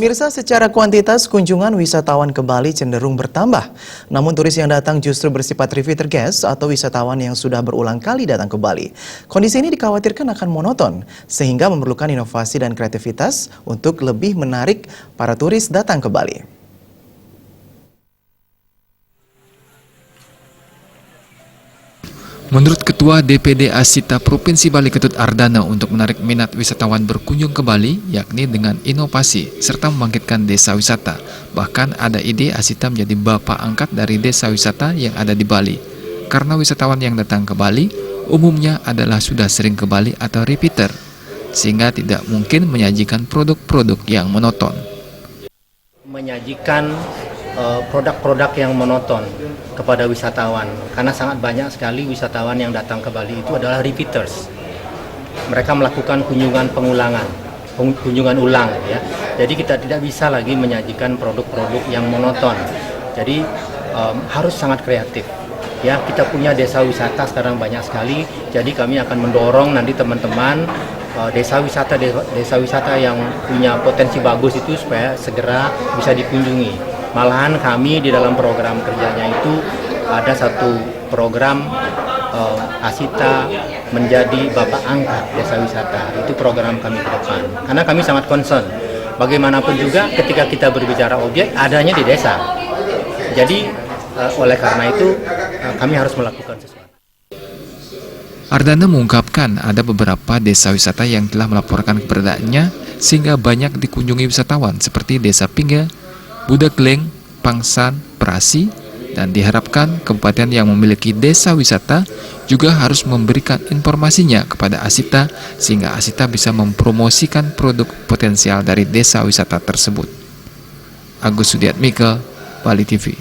Pemirsa, secara kuantitas kunjungan wisatawan ke Bali cenderung bertambah. Namun turis yang datang justru bersifat repeater guest atau wisatawan yang sudah berulang kali datang ke Bali. Kondisi ini dikhawatirkan akan monoton, sehingga memerlukan inovasi dan kreativitas untuk lebih menarik para turis datang ke Bali. Menurut Ketua DPD Asita Provinsi Bali Ketut Ardana, untuk menarik minat wisatawan berkunjung ke Bali, yakni dengan inovasi serta membangkitkan desa wisata. Bahkan ada ide Asita menjadi bapak angkat dari desa wisata yang ada di Bali. Karena wisatawan yang datang ke Bali umumnya adalah sudah sering ke Bali atau repeater, sehingga tidak mungkin menyajikan produk-produk yang monoton. Menyajikan produk-produk yang monoton kepada wisatawan, karena sangat banyak sekali wisatawan yang datang ke Bali itu adalah repeaters. Mereka melakukan kunjungan ulang ya. Jadi kita tidak bisa lagi menyajikan produk-produk yang monoton. Jadi harus sangat kreatif. Ya, kita punya desa wisata sekarang banyak sekali. Jadi kami akan mendorong nanti teman-teman desa wisata yang punya potensi bagus itu supaya segera bisa dikunjungi. Malahan kami di dalam program kerjanya itu ada satu program Asita menjadi bapak angkat desa wisata. Itu program kami ke depan. Karena kami sangat concern. Bagaimanapun juga ketika kita berbicara objek adanya di desa. Jadi oleh karena itu kami harus melakukan sesuatu. Ardana mengungkapkan ada beberapa desa wisata yang telah melaporkan keberadaannya sehingga banyak dikunjungi wisatawan seperti Desa Pingga, Budakleng, Pangsan, Perasi, dan diharapkan kabupaten yang memiliki desa wisata juga harus memberikan informasinya kepada Asita sehingga Asita bisa mempromosikan produk potensial dari desa wisata tersebut. Agus Sudiatmika, Bali TV.